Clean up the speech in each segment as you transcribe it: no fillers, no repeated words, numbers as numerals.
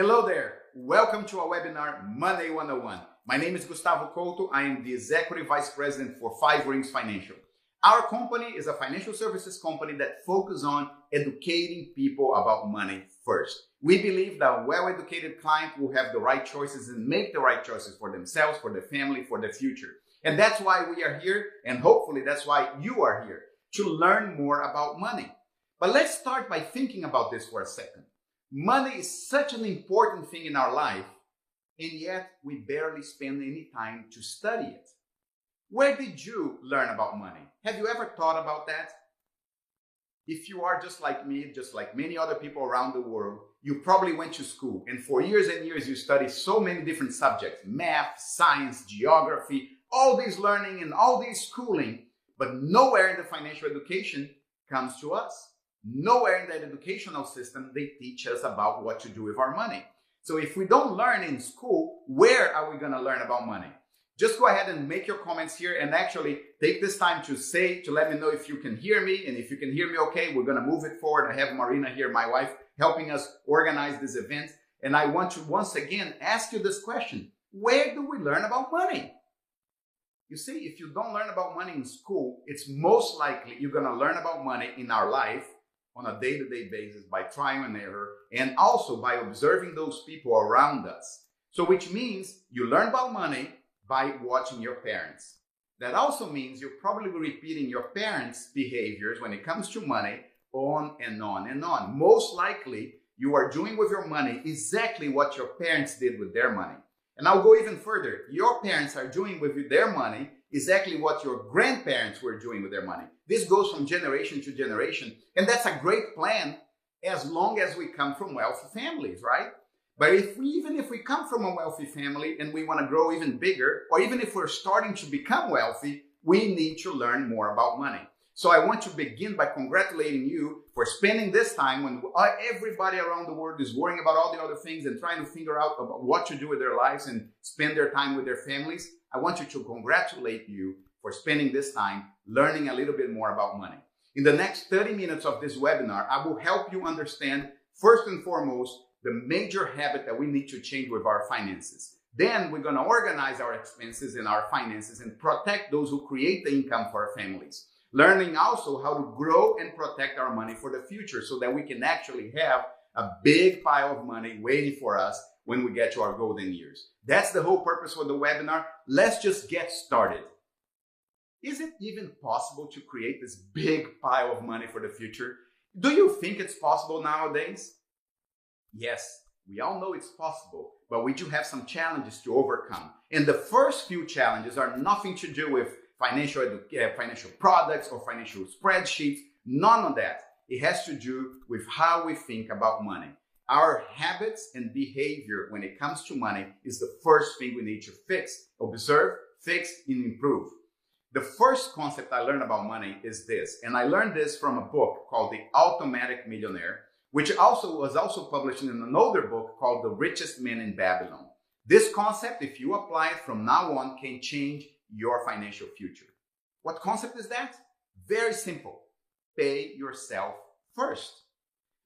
Hello there. Welcome to our webinar, Money 101. My name is Gustavo Couto. I am the Executive Vice President for Five Rings Financial. Our company is a financial services company that focuses on educating people about money first. We believe that a well-educated client will have the right choices and make the right choices for themselves, for their family, for their future. And that's why we are here, and hopefully that's why you are here, to learn more about money. But let's start by thinking about this for a second. Money is such an important thing in our life, and yet we barely spend any time to study it. Where did you learn about money? Have you ever thought about that? If you are just like me, just like many other people around the world, you probably went to school, and for years and years you studied so many different subjects, math, science, geography, all this learning and all this schooling, but nowhere in the financial education comes to us. Nowhere in that educational system they teach us about what to do with our money. So if we don't learn in school, where are we going to learn about money? Just go ahead and make your comments here and actually take this time to let me know if you can hear me. And if you can hear me okay, we're going to move it forward. I have Marina here, my wife, helping us organize this event. And I want to once again ask you this question. Where do we learn about money? You see, if you don't learn about money in school, it's most likely you're going to learn about money in our life on a day-to-day basis by trial and error, and also by observing those people around us. So which means you learn about money by watching your parents. That also means you're probably repeating your parents' behaviors when it comes to money on and on and on. Most likely, you are doing with your money exactly what your parents did with their money. And I'll go even further. Your parents are doing with their money exactly what your grandparents were doing with their money. This goes from generation to generation. And that's a great plan as long as we come from wealthy families, right? But even if we come from a wealthy family and we want to grow even bigger, or even if we're starting to become wealthy, we need to learn more about money. So I want to begin by congratulating you for spending this time when everybody around the world is worrying about all the other things and trying to figure out about what to do with their lives and spend their time with their families. I want you to congratulate you for spending this time learning a little bit more about money. In the next 30 minutes of this webinar, I will help you understand, first and foremost, the major habit that we need to change with our finances. Then we're going to organize our expenses and our finances and protect those who create the income for our families. Learning also how to grow and protect our money for the future so that we can actually have a big pile of money waiting for us when we get to our golden years. That's the whole purpose for the webinar. Let's just get started. Is it even possible to create this big pile of money for the future? Do you think it's possible nowadays? Yes, we all know it's possible, but we do have some challenges to overcome. And the first few challenges are nothing to do with financial products or financial spreadsheets. None of that. It has to do with how we think about money. Our habits and behavior when it comes to money is the first thing we need to fix, observe, fix, and improve. The first concept I learned about money is this, and I learned this from a book called The Automatic Millionaire, which was also published in an older book called The Richest Man in Babylon. This concept, if you apply it from now on, can change your financial future. What concept is that? Very simple. Pay yourself first.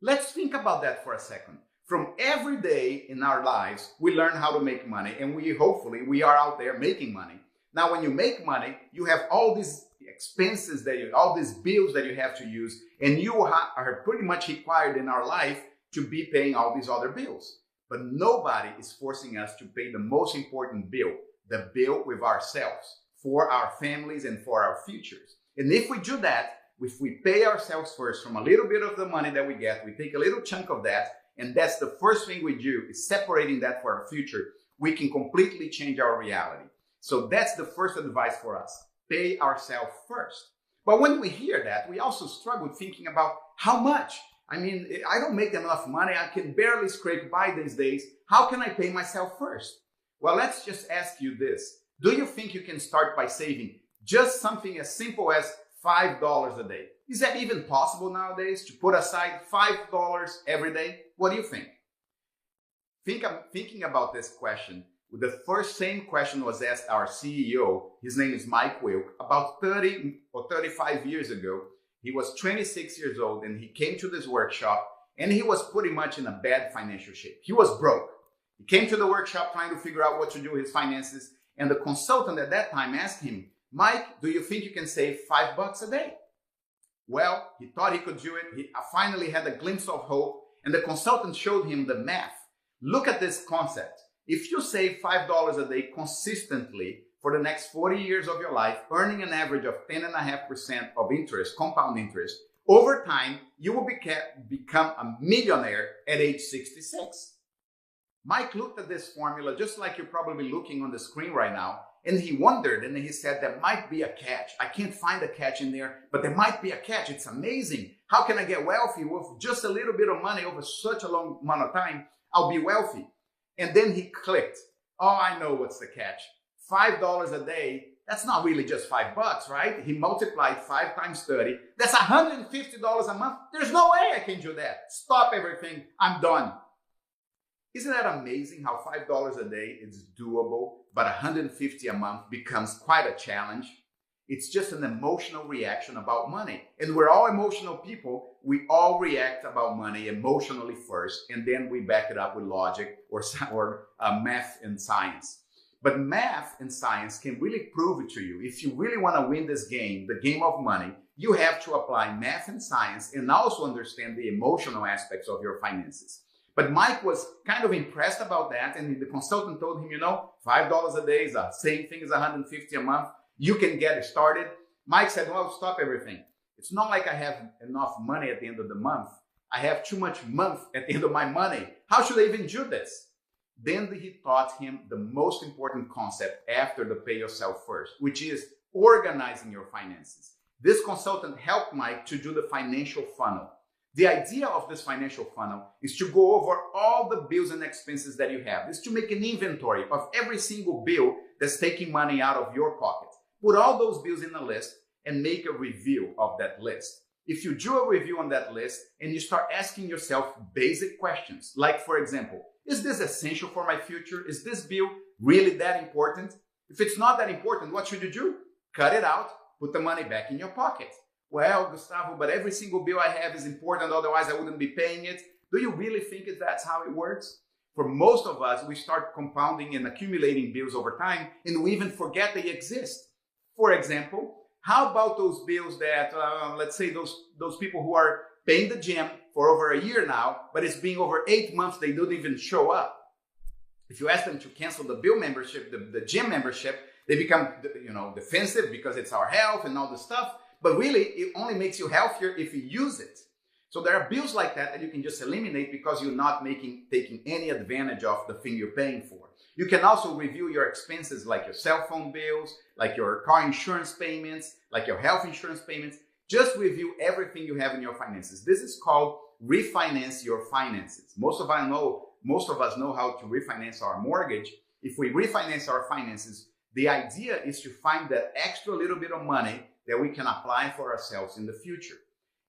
Let's think about that for a second. From every day in our lives, we learn how to make money, and hopefully we are out there making money. Now, when you make money, you have all these expenses all these bills that you have to use, and you are pretty much required in our life to be paying all these other bills. But nobody is forcing us to pay the most important bill, the bill with ourselves, for our families and for our futures. And if we do that, if we pay ourselves first from a little bit of the money that we get, we take a little chunk of that, and that's the first thing we do, is separating that for our future, we can completely change our reality. So that's the first advice for us. Pay ourselves first. But when we hear that, we also struggle thinking about how much. I mean, I don't make enough money. I can barely scrape by these days. How can I pay myself first? Well, let's just ask you this. Do you think you can start by saving just something as simple as $5 a day? Is that even possible nowadays, to put aside $5 every day? What do you think? Thinking about this question, the same question was asked our CEO. His name is Mike Wilk. About 30 or 35 years ago, he was 26 years old and he came to this workshop and he was pretty much in a bad financial shape. He was broke. He came to the workshop trying to figure out what to do with his finances, and the consultant at that time asked him, Mike, do you think you can save $5 a day? Well, he thought he could do it. He finally had a glimpse of hope, and the consultant showed him the math. Look at this concept. If you save $5 a day consistently for the next 40 years of your life, earning an average of 10.5% of interest, compound interest, over time, you will become a millionaire at age 66. Mike looked at this formula just like you're probably looking on the screen right now, and he wondered, and he said, there might be a catch. I can't find a catch in there, but there might be a catch. It's amazing. How can I get wealthy with just a little bit of money over such a long amount of time? I'll be wealthy. And then he clicked. Oh, I know what's the catch. $5 a day, that's not really just $5, right? He multiplied 5 times 30. That's $150 a month. There's no way I can do that. Stop everything. I'm done. Isn't that amazing how $5 a day is doable, but $150 a month becomes quite a challenge? It's just an emotional reaction about money. And we're all emotional people. We all react about money emotionally first, and then we back it up with logic or math and science. But math and science can really prove it to you. If you really want to win this game, the game of money, you have to apply math and science and also understand the emotional aspects of your finances. But Mike was kind of impressed about that, and the consultant told him, you know, $5 a day is the same thing as $150 a month. You can get it started. Mike said, well, stop everything. It's not like I have enough money at the end of the month. I have too much month at the end of my money. How should I even do this? Then he taught him the most important concept after the pay yourself first, which is organizing your finances. This consultant helped Mike to do the financial funnel. The idea of this financial funnel is to go over all the bills and expenses that you have. It's to make an inventory of every single bill that's taking money out of your pocket. Put all those bills in a list and make a review of that list. If you do a review on that list and you start asking yourself basic questions, like, for example, is this essential for my future? Is this bill really that important? If it's not that important, what should you do? Cut it out, put the money back in your pocket. Well, Gustavo, but every single bill I have is important, otherwise I wouldn't be paying it. Do you really think that's how it works? For most of us, we start compounding and accumulating bills over time, and we even forget they exist. For example, how about those bills that, let's say those people who are paying the gym for over a year now, but it's been over 8 months, they don't even show up. If you ask them to cancel the bill membership, the gym membership, they become, defensive because it's our health and all this stuff. But really, it only makes you healthier if you use it. So there are bills like that you can just eliminate because you're not taking any advantage of the thing you're paying for. You can also review your expenses like your cell phone bills, like your car insurance payments, like your health insurance payments. Just review everything you have in your finances. This is called refinance your finances. Most of us know how to refinance our mortgage. If we refinance our finances, the idea is to find that extra little bit of money that we can apply for ourselves in the future.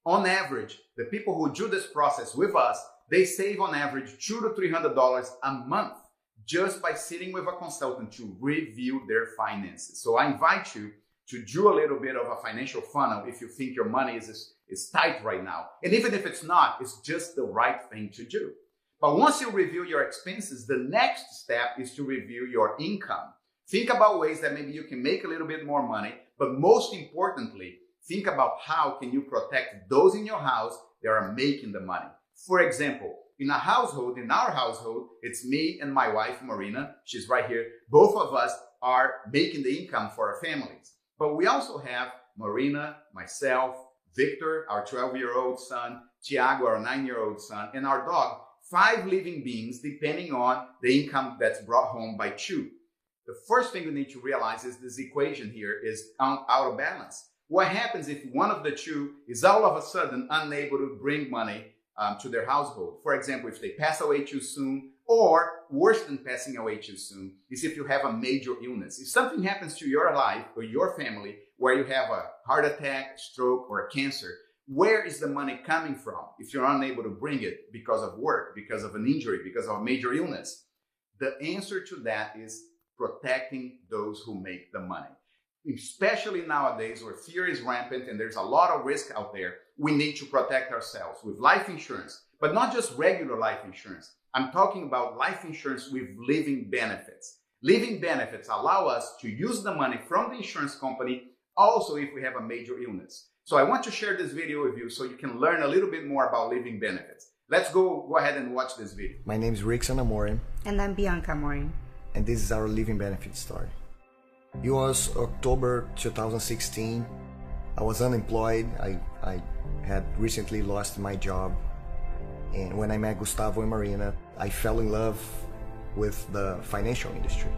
On average, the people who do this process with us, they save on average $200 to $300 a month just by sitting with a consultant to review their finances. So I invite you to do a little bit of a financial funnel if you think your money is tight right now. And even if it's not, it's just the right thing to do. But once you review your expenses, the next step is to review your income. Think about ways that maybe you can make a little bit more money, but most importantly, think about how can you protect those in your house that are making the money. For example, in our household, it's me and my wife, Marina. She's right here. Both of us are making the income for our families. But we also have Marina, myself, Victor, our 12-year-old son, Tiago, our 9-year-old son, and our dog, 5 living beings depending on the income that's brought home by 2. The first thing we need to realize is this equation here is out of balance. What happens if one of the 2 is all of a sudden unable to bring money to their household? For example, if they pass away too soon, or worse than passing away too soon, is if you have a major illness. If something happens to your life or your family where you have a heart attack, stroke, or a cancer, where is the money coming from if you're unable to bring it because of work, because of an injury, because of a major illness? The answer to that is protecting those who make the money. Especially nowadays where fear is rampant and there's a lot of risk out there, we need to protect ourselves with life insurance, but not just regular life insurance. I'm talking about life insurance with living benefits. Living benefits allow us to use the money from the insurance company also if we have a major illness. So I want to share this video with you so you can learn a little bit more about living benefits. Let's go ahead and watch this video. My name is Rickson Amorim. And I'm Bianca Amorim. And this is our living benefit story. It was October 2016. I was unemployed. I had recently lost my job. And when I met Gustavo and Marina, I fell in love with the financial industry.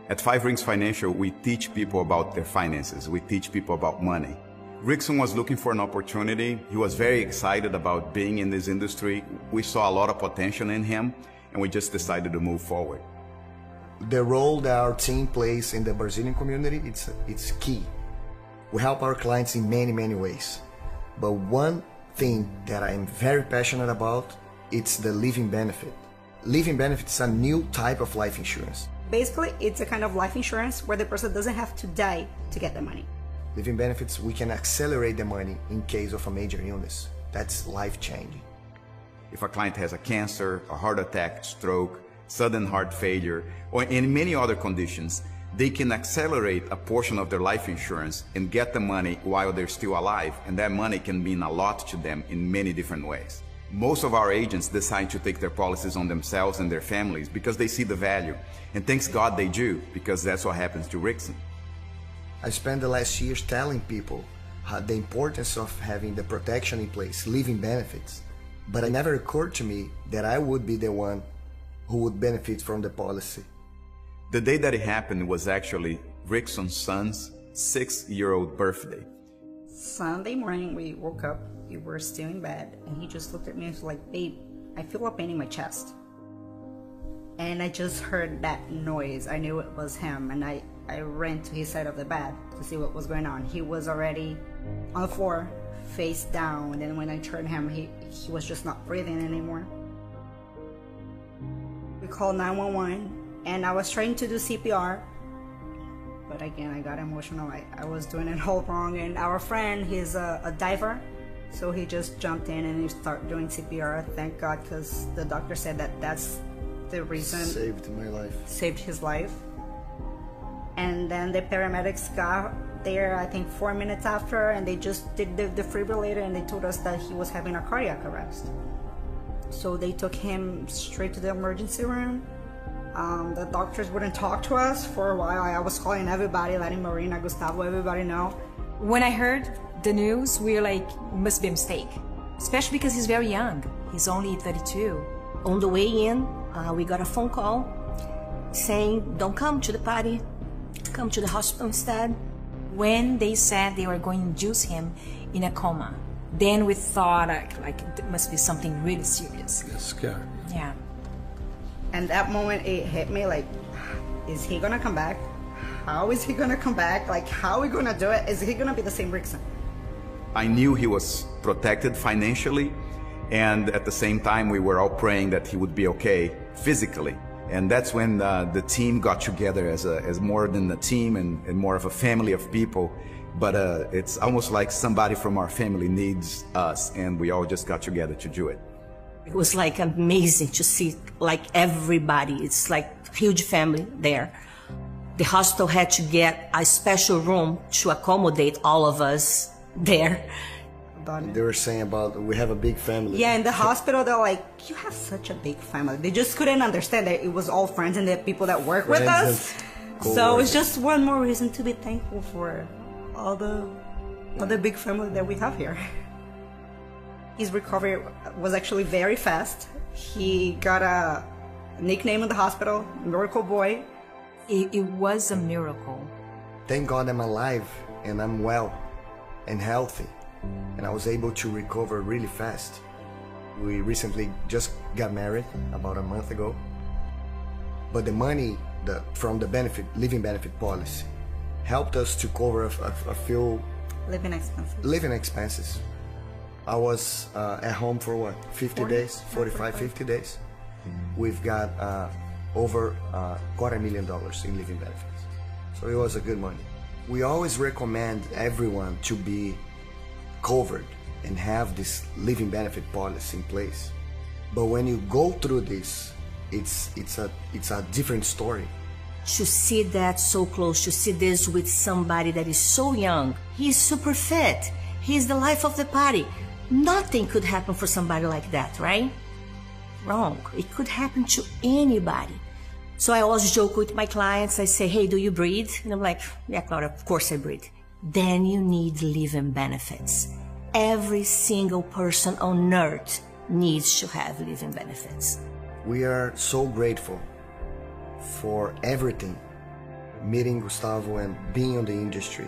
At Five Rings Financial, we teach people about their finances. We teach people about money. Rickson was looking for an opportunity. He was very excited about being in this industry. We saw a lot of potential in him, and we just decided to move forward. The role that our team plays in the Brazilian community, it's key. We help our clients in many ways. But one thing that I'm very passionate about, it's the living benefit. Living benefit is a new type of life insurance. Basically, it's a kind of life insurance where the person doesn't have to die to get the money. Living benefits, we can accelerate the money in case of a major illness. That's life-changing. If a client has a cancer, a heart attack, stroke, sudden heart failure, or in many other conditions, they can accelerate a portion of their life insurance and get the money while they're still alive, and that money can mean a lot to them in many different ways. Most of our agents decide to take their policies on themselves and their families because they see the value, and thanks God they do, because that's what happens to Rickson. I spent the last years telling people the importance of having the protection in place, living benefits, but it never occurred to me that I would be the one who would benefit from the policy. The day that it happened was actually Rickson's son's 6-year-old birthday. Sunday morning, we woke up, we were still in bed, and he just looked at me and was like, "Babe, I feel a pain in my chest." And I just heard that noise. I knew it was him, and I ran to his side of the bed to see what was going on. He was already on the floor, face down, and then when I turned him, he was just not breathing anymore. We called 911, and I was trying to do CPR, but again, I got emotional. I was doing it all wrong, and our friend, he's a diver, so he just jumped in and he started doing CPR. Thank God, because the doctor said that that's the reason. Saved my life. Saved his life. And then the paramedics got there, I think 4 minutes after, and they just did the defibrillator, and they told us that he was having a cardiac arrest. So they took him straight to the emergency room. The doctors wouldn't talk to us for a while. I was calling everybody, letting Marina, Gustavo, everybody know. When I heard the news, we were like, must be a mistake. Especially because he's very young. He's only 32. On the way in, we got a phone call saying, "Don't come to the party, come to the hospital instead." When they said they were going to induce him in a coma, then we thought like it must be something really serious. Yes, scared. Yeah. And that moment it hit me like, is he gonna come back? How is he gonna come back? Like, how are we gonna do it? Is he gonna be the same Rickson? I knew he was protected financially, and at the same time we were all praying that he would be okay physically. And that's when the team got together as more than a team and more of a family of people. But it's almost like somebody from our family needs us, and we all just got together to do it. It was like amazing to see like everybody. It's like a huge family there. The hospital had to get a special room to accommodate all of us there. They were saying about, we have a big family. Yeah, in the hospital, they're like, you have such a big family. They just couldn't understand that it was all friends and the people that work with us. So it's just one more reason to be thankful for all the big family that we have here. His recovery was actually very fast. He got a nickname in the hospital, Miracle Boy. It was a miracle. Thank God I'm alive and I'm well and healthy. And I was able to recover really fast. We recently just got married about a month ago. But the money from the living benefit policy helped us to cover a few living expenses. I was at home for what, 50 days, 45, 50 days. We've got over $250,000 in living benefits. So it was a good money. We always recommend everyone to be covered and have this living benefit policy in place. But when you go through this, it's a different story. To see that so close, to see this with somebody that is so young, he's super fit, he's the life of the party. Nothing could happen for somebody like that, right? Wrong. It could happen to anybody. So I always joke with my clients. I say, hey, do you breathe? And I'm like, yeah, Claudia, of course I breathe. Then you need living benefits. Every single person on earth needs to have living benefits. We are so grateful for everything. Meeting Gustavo and being in the industry,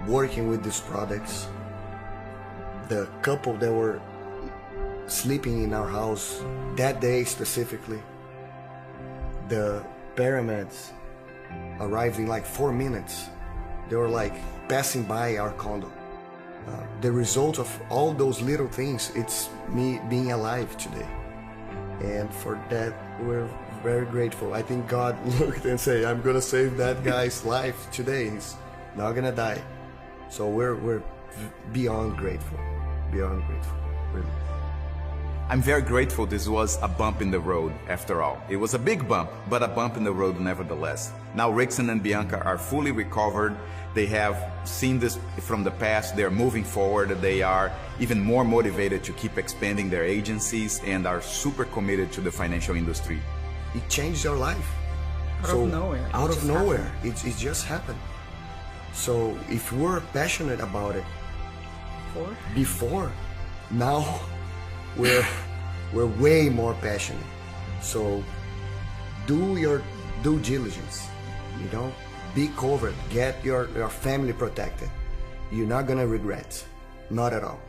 working with these products. The couple that were sleeping in our house that day specifically, the paramedics arrived in like 4 minutes. They were like passing by our condo. The result of all those little things, it's me being alive today. And for that, we're very grateful. I think God looked and said, I'm gonna save that guy's life today. He's not gonna die. So we're beyond grateful. Beyond grateful, really. I'm very grateful this was a bump in the road after all. It was a big bump, but a bump in the road nevertheless. Now Rickson and Bianca are fully recovered. They have seen this from the past. They're moving forward. They are even more motivated to keep expanding their agencies and are super committed to the financial industry. It changed your life. Out of nowhere. Out of nowhere. It just happened. So if we're passionate about it before, now we're way more passionate. So do your due diligence, you know, be covered, get your family protected. You're not gonna regret, not at all.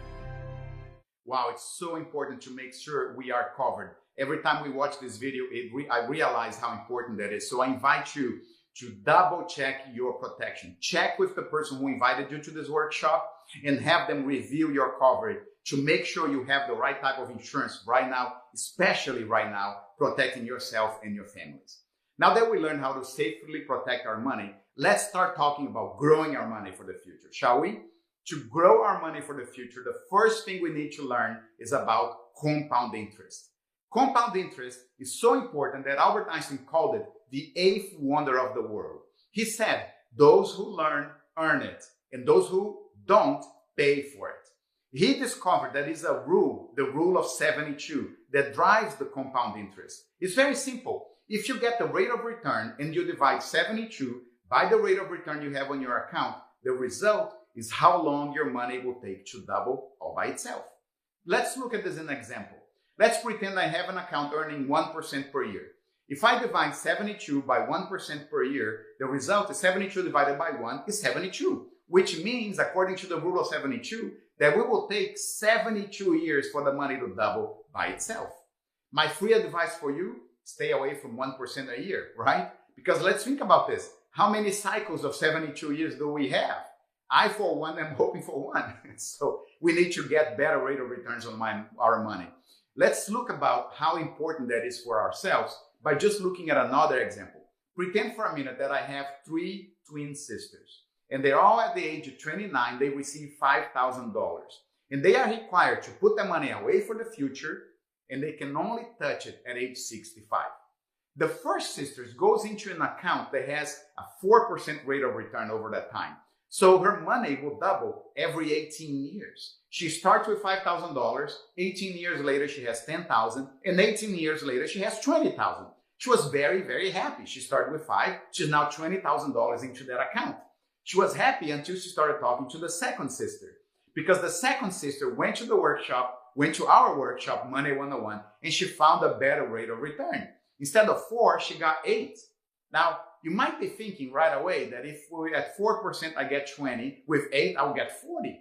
Wow, it's so important to make sure we are covered. Every time we watch this video, I realize how important that is. So I invite you to double check your protection. Check with the person who invited you to this workshop and have them review your coverage to make sure you have the right type of insurance right now, especially right now, protecting yourself and your families. Now that we learned how to safely protect our money, let's start talking about growing our money for the future, shall we? To grow our money for the future, the first thing we need to learn is about compound interest. Compound interest is so important that Albert Einstein called it the eighth wonder of the world. He said, those who learn, earn it, and those who don't, pay for it. He discovered that is a rule, the rule of 72, that drives the compound interest. It's very simple. If you get the rate of return and you divide 72 by the rate of return you have on your account, the result is how long your money will take to double all by itself. Let's look at this in an example. Let's pretend I have an account earning 1% per year. If I divide 72 by 1% per year, the result is 72 divided by 1 is 72, which means, according to the rule of 72, that we will take 72 years for the money to double by itself. My free advice for you, stay away from 1% a year, right? Because let's think about this. How many cycles of 72 years do we have? I, for one, am hoping for one. So we need to get better rate of returns on our money. Let's look about how important that is for ourselves by just looking at another example. Pretend for a minute that I have 3 twin sisters, and they're all at the age of 29, they receive $5,000. And they are required to put the money away for the future, and they can only touch it at age 65. The first sister goes into an account that has a 4% rate of return over that time. So her money will double every 18 years. She starts with $5,000, 18 years later she has $10,000, and 18 years later she has $20,000. She was very, very happy. She started with $5,000, she's now $20,000 into that account. She was happy until she started talking to the second sister, because the second sister went to our workshop, Money 101, and she found a better rate of return. Instead of 4, she got 8. Now, you might be thinking right away that if we're at 4%, I get 20. With 8, I'll get 40.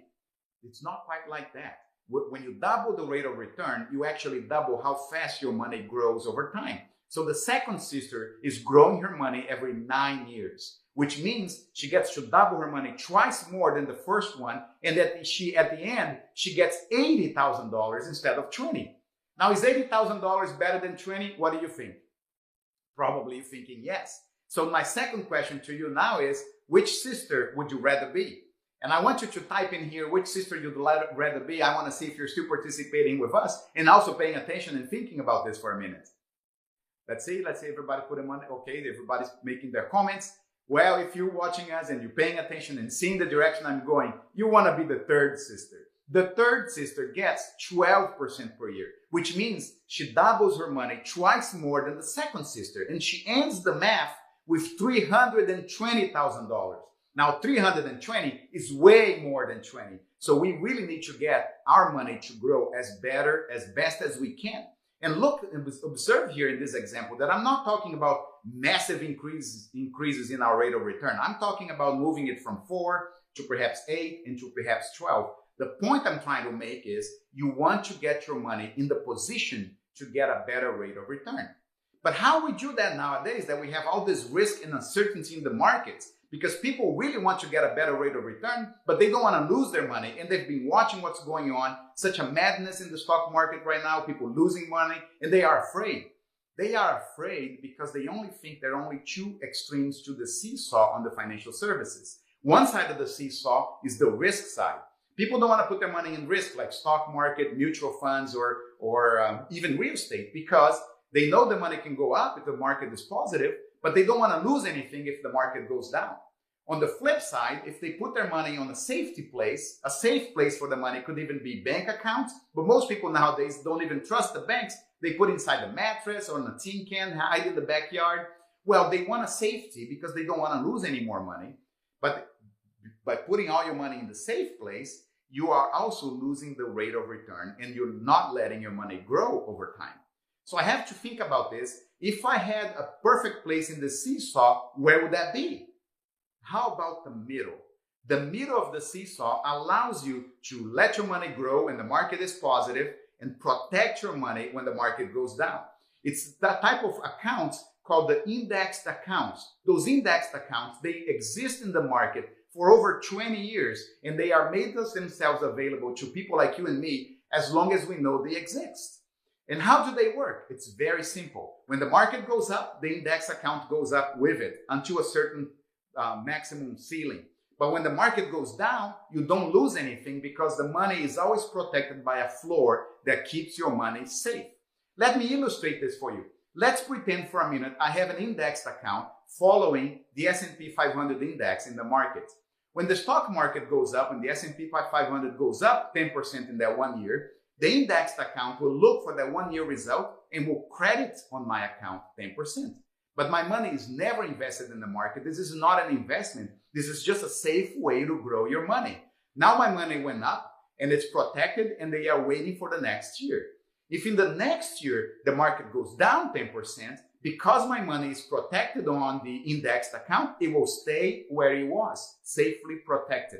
It's not quite like that. When you double the rate of return, you actually double how fast your money grows over time. So the second sister is growing her money every 9 years, which means she gets to double her money twice more than the first one, and that at the end, she gets $80,000 instead of 20. Now, is $80,000 better than 20? What do you think? Probably thinking yes. So my second question to you now is, which sister would you rather be? And I want you to type in here which sister you'd rather be. I want to see if you're still participating with us and also paying attention and thinking about this for a minute. Let's see everybody put them on. Okay, everybody's making their comments. Well, if you're watching us and you're paying attention and seeing the direction I'm going, you want to be the third sister. The third sister gets 12% per year, which means she doubles her money twice more than the second sister. And she ends the math with $320,000. Now, 320 is way more than 20. So we really need to get our money to grow as best as we can. And look and observe here in this example that I'm not talking about massive increases in our rate of return. I'm talking about moving it from 4 to perhaps 8 and to perhaps 12. The point I'm trying to make is you want to get your money in the position to get a better rate of return. But how we do that nowadays, that we have all this risk and uncertainty in the markets, because people really want to get a better rate of return, but they don't want to lose their money. And they've been watching what's going on, such a madness in the stock market right now, people losing money, and they are afraid. They are afraid because they only think there are only two extremes to the seesaw on the financial services. One side of the seesaw is the risk side. People don't want to put their money in risk like stock market, mutual funds, or even real estate, because they know the money can go up if the market is positive, but they don't want to lose anything if the market goes down. On the flip side, if they put their money on a safe place for the money could even be bank accounts, but most people nowadays don't even trust the banks. They put inside the mattress or in a tin can, hide in the backyard. Well, they want a safety because they don't want to lose any more money. But by putting all your money in the safe place, you are also losing the rate of return and you're not letting your money grow over time. So I have to think about this. If I had a perfect place in the seesaw, where would that be? How about the middle? The middle of the seesaw allows you to let your money grow when the market is positive and protect your money when the market goes down. It's that type of accounts called the indexed accounts. Those indexed accounts, they exist in the market for over 20 years, and they are made themselves available to people like you and me as long as we know they exist. And how do they work? It's very simple. When the market goes up, the index account goes up with it until a certain maximum ceiling. But when the market goes down, you don't lose anything because the money is always protected by a floor that keeps your money safe. Let me illustrate this for you. Let's pretend for a minute I have an indexed account following the S&P 500 index in the market. When the stock market goes up and the S&P 500 goes up 10% in that 1 year, the indexed account will look for that 1 year result and will credit on my account 10%. But my money is never invested in the market. This is not an investment. This is just a safe way to grow your money. Now my money went up and it's protected and they are waiting for the next year. If in the next year the market goes down 10%, because my money is protected on the indexed account, it will stay where it was, safely protected.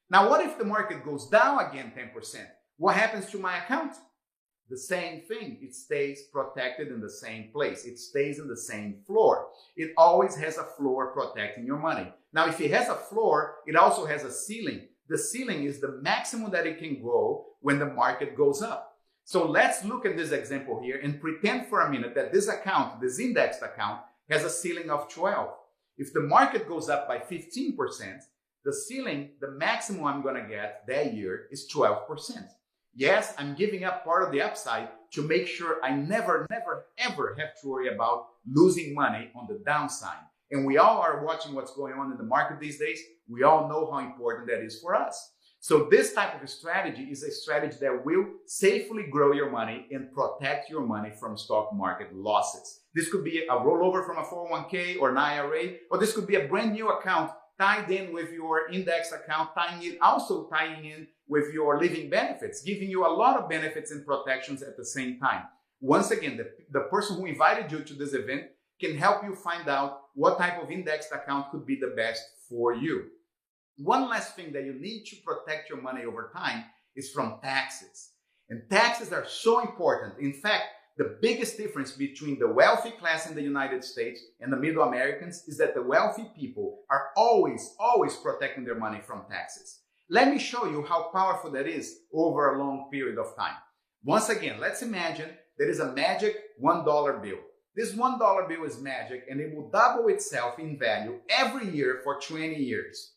Now, what if the market goes down again 10%? What happens to my account? The same thing. It stays protected in the same place. It stays in the same floor. It always has a floor protecting your money. Now, if it has a floor, it also has a ceiling. The ceiling is the maximum that it can go when the market goes up. So let's look at this example here and pretend for a minute that this account, this indexed account, has a ceiling of 12. If the market goes up by 15%, the ceiling, the maximum I'm going to get that year is 12%. Yes, I'm giving up part of the upside to make sure I never, ever have to worry about losing money on the downside. And we all are watching what's going on in the market these days. We all know how important that is for us. So this type of a strategy is a strategy that will safely grow your money and protect your money from stock market losses. This could be a rollover from a 401k or an IRA, or this could be a brand new account tied in with your index account, tying in with your living benefits, giving you a lot of benefits and protections at the same time. Once again, the person who invited you to this event can help you find out what type of indexed account could be the best for you. One last thing that you need to protect your money over time is from taxes. And taxes are so important. In fact, the biggest difference between the wealthy class in the United States and the middle Americans is that the wealthy people are always protecting their money from taxes. Let me show you how powerful that is over a long period of time. Once again, let's imagine there is a magic $1 bill. This $1 bill is magic and it will double itself in value every year for 20 years.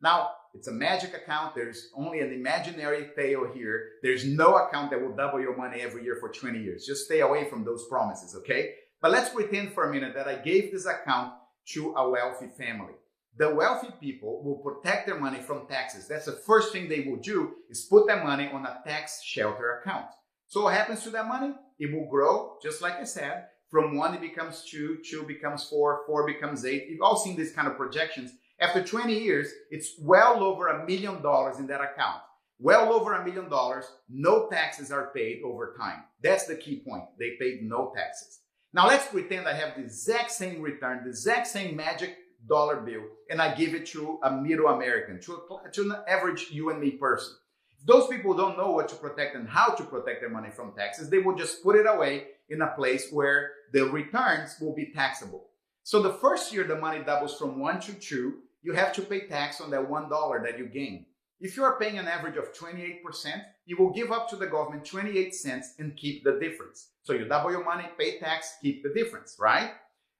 Now, It's a magic account. There's only an imaginary tail here. There's no account that will double your money every year for 20 years. Just stay away from those promises, okay? But let's pretend for a minute that I gave this account to a wealthy family. The wealthy people will protect their money from taxes. That's the first thing they will do, is put their money on a tax shelter account. So what happens to that money? It will grow, just like I said. From 1 it becomes 2, 2 becomes 4, 4 becomes 8. You've all seen these kind of projections. After 20 years, it's well over $1 million in that account. Well over $1 million, no taxes are paid over time. That's the key point. They paid no taxes. Now let's pretend I have the exact same return, the exact same magic dollar bill, and I give it to a middle American, to an average you and me person. If those people don't know what to protect and how to protect their money from taxes, they will just put it away in a place where the returns will be taxable. So the first year the money doubles from 1 to 2, you have to pay tax on that $1 that you gain. If you are paying an average of 28%, you will give up to the government 28 cents and keep the difference. So you double your money, pay tax, keep the difference, right?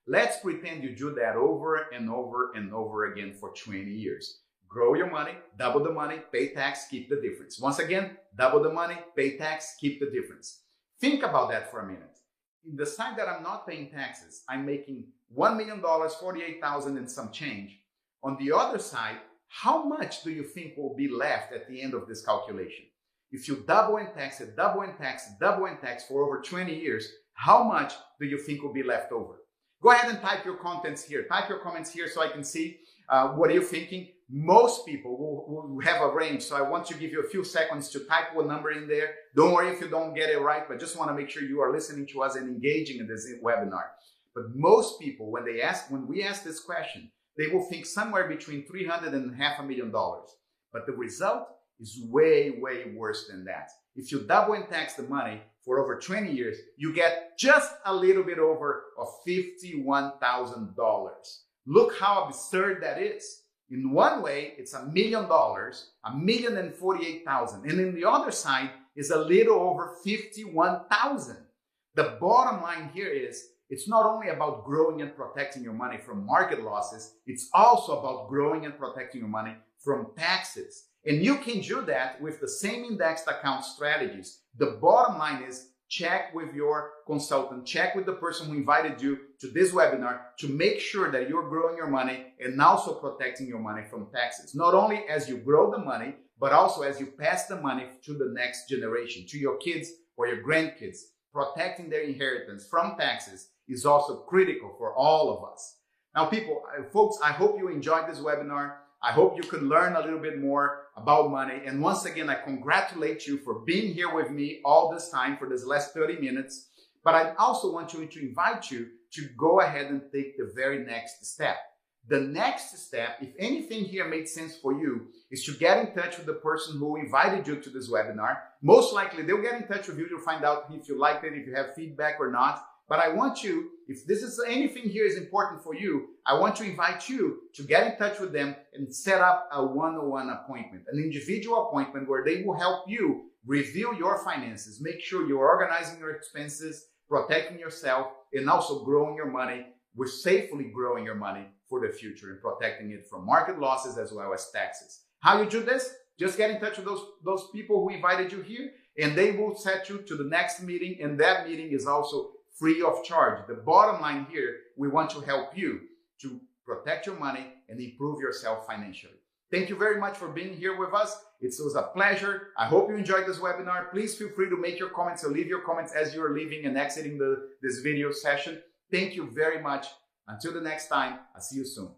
Let's pretend you do that over and over and over again for 20 years. Grow your money, double the money, pay tax, keep the difference. Once again, double the money, pay tax, keep the difference. Think about that for a minute. In the side that I'm not paying taxes, I'm making $1 million, 48,000 and some change. On the other side, how much do you think will be left at the end of this calculation? If you double and tax it, double and tax it, double and tax for over 20 years, how much do you think will be left over? Go ahead and type your comments here. Type your comments here so I can see what are you thinking. Most people will have a range, so I want to give you a few seconds to type one number in there. Don't worry if you don't get it right, but just want to make sure you are listening to us and engaging in this webinar. But most people, when we ask this question, they will think somewhere between $300,000 and $500,000. But the result is way, way worse than that. If you double and tax the money for over 20 years, you get just a little bit over of $51,000. Look how absurd that is. In one way, it's $1 million, $1,048,000. And in the other side is a little over 51,000. The bottom line here is, it's not only about growing and protecting your money from market losses, it's also about growing and protecting your money from taxes. And you can do that with the same indexed account strategies. The bottom line is, check with your consultant, check with the person who invited you to this webinar to make sure that you're growing your money and also protecting your money from taxes. Not only as you grow the money, but also as you pass the money to the next generation, to your kids or your grandkids. Protecting their inheritance from taxes is also critical for all of us. Now, folks, I hope you enjoyed this webinar. I hope you could learn a little bit more about money. And once again, I congratulate you for being here with me all this time for this last 30 minutes. But I also want to invite you to go ahead and take the very next step. The next step, if anything here made sense for you, is to get in touch with the person who invited you to this webinar. Most likely, they'll get in touch with you to find out if you liked it, if you have feedback or not. But I want you, if this is anything here is important for you, I want to invite you to get in touch with them and set up a one-on-one appointment, an individual appointment where they will help you review your finances, make sure you're organizing your expenses, protecting yourself, and also growing your money. We're safely growing your money for the future and protecting it from market losses as well as taxes. How you do this? Just get in touch with those people who invited you here, and they will set you to the next meeting, and that meeting is also free of charge. The bottom line here, we want to help you to protect your money and improve yourself financially. Thank you very much for being here with us. It was a pleasure. I hope you enjoyed this webinar. Please feel free to make your comments or leave your comments as you're leaving and exiting this video session. Thank you very much. Until the next time, I'll see you soon.